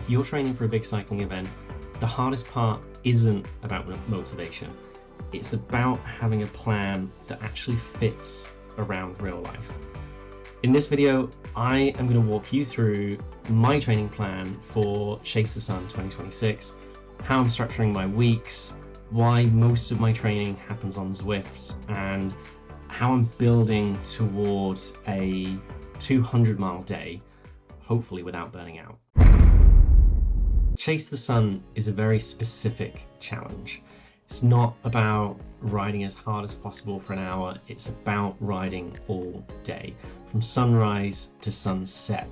if you're training for a big cycling event, the hardest part isn't about motivation. It's about having a plan that actually fits around real life. In this video, I am going to walk you through my training plan for Chase the Sun 2026, how I'm structuring my weeks, why most of my training happens on Zwift, and how I'm building towards a 200-mile day, hopefully without burning out. Chase the Sun is a very specific challenge. It's not about riding as hard as possible for an hour, it's about riding all day, from sunrise to sunset,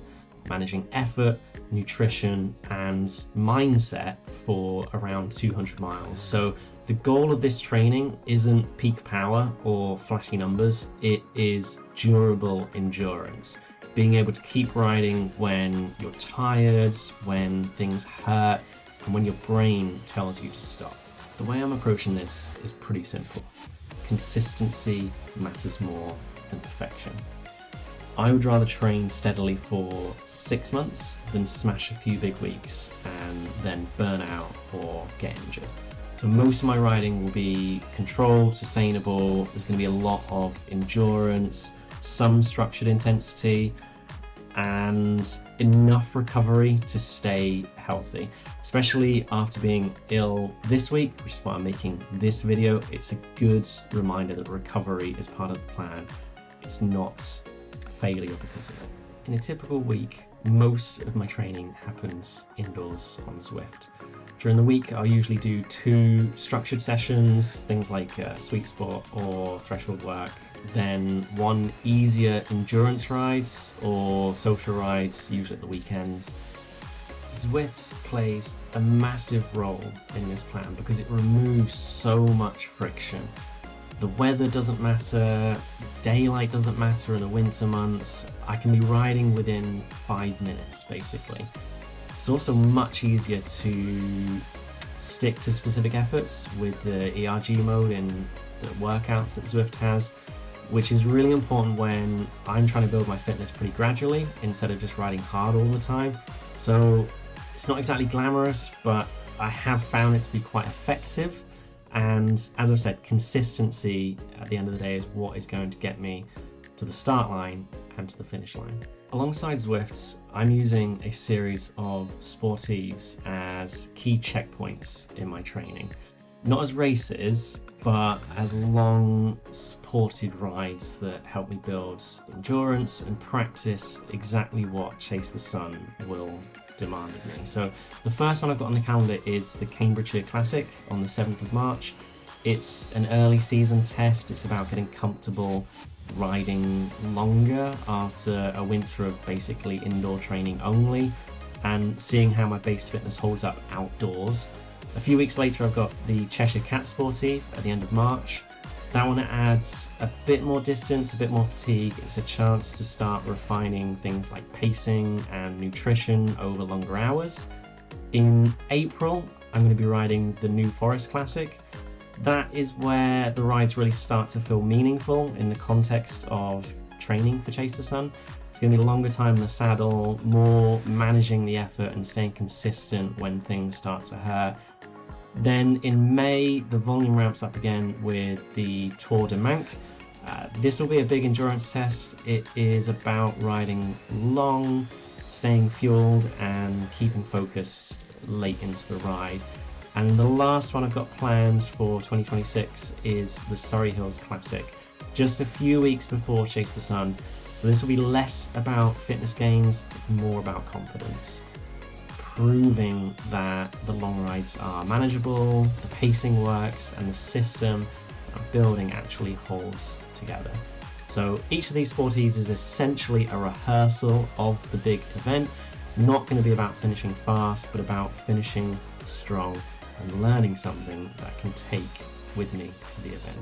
managing effort, nutrition, and mindset for around 200 miles. So the goal of this training isn't peak power or flashy numbers, it is durable endurance. Being able to keep riding when you're tired, when things hurt, and when your brain tells you to stop. The way I'm approaching this is pretty simple. Consistency matters more than perfection. I would rather train steadily for 6 months than smash a few big weeks and then burn out or get injured. So most of my riding will be controlled, sustainable. There's going to be a lot of endurance, some structured intensity, and enough recovery to stay healthy. Especially after being ill this week, which is why I'm making this video, it's a good reminder that recovery is part of the plan. It's not failure because of it. In a typical week, most of my training happens indoors on Zwift. During the week, I'll usually do 2 structured sessions, things like sweet spot or threshold work, then 1 easier endurance rides or social rides, usually at the weekends. Zwift plays a massive role in this plan because it removes so much friction. The weather doesn't matter, daylight doesn't matter in the winter months. I can be riding within 5 minutes basically. It's also much easier to stick to specific efforts with the ERG mode in the workouts that Zwift has, which is really important when I'm trying to build my fitness pretty gradually instead of just riding hard all the time. So it's not exactly glamorous, but I have found it to be quite effective. And as I've said, consistency at the end of the day is what is going to get me to the start line and to the finish line. Alongside Zwifts, I'm using a series of sportives as key checkpoints in my training. Not as races, but as long supported rides that help me build endurance and practice exactly what Chase the Sun will demand of me. So the first one I've got on the calendar is the Cambridgeshire Classic on the 7th of March. It's an early season test. It's about getting comfortable riding longer after a winter of basically indoor training only and seeing how my base fitness holds up outdoors. A few weeks later I've got the Cheshire Cat Sportive at the end of March. That one adds a bit more distance, a bit more fatigue. It's a chance to start refining things like pacing and nutrition over longer hours. In April, I'm going to be riding the New Forest Classic. That is where the rides really start to feel meaningful in the context of training for Chase the Sun. It's going to be a longer time in the saddle, more managing the effort and staying consistent when things start to hurt. Then in May, the volume ramps up again with the Tour de Manche. This will be a big endurance test. It is about riding long, staying fueled and keeping focus late into the ride. And the last one I've got planned for 2026 is the Surrey Hills Classic, just a few weeks before Chase the Sun. So this will be less about fitness gains, it's more about confidence. Proving that the long rides are manageable, the pacing works, and the system I'm building actually holds together. So each of these sportives is essentially a rehearsal of the big event. It's not going to be about finishing fast, but about finishing strong and learning something that I can take with me to the event.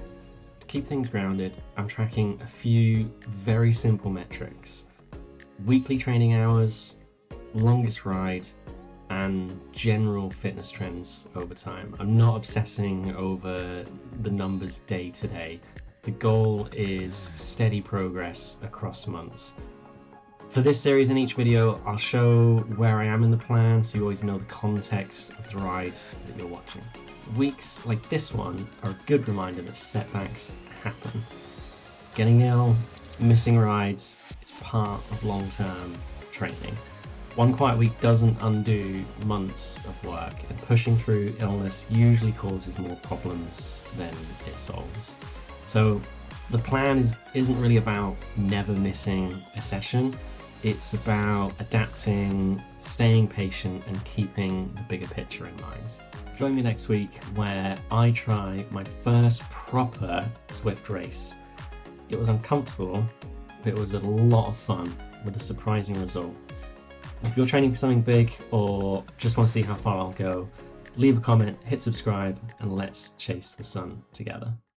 To keep things grounded, I'm tracking a few very simple metrics: weekly training hours, longest ride, and general fitness trends over time. I'm not obsessing over the numbers day to day. The goal is steady progress across months. For this series, in each video, I'll show where I am in the plan so you always know the context of the ride that you're watching. Weeks like this one are a good reminder that setbacks happen. Getting ill, missing rides, it's part of long-term training. One quiet week doesn't undo months of work, and pushing through illness usually causes more problems than it solves. So the plan isn't really about never missing a session. It's about adapting, staying patient, and keeping the bigger picture in mind. Join me next week where I try my first proper Zwift race. It was uncomfortable, but it was a lot of fun with a surprising result. If you're training for something big or just want to see how far I'll go, leave a comment, hit subscribe, and let's chase the sun together.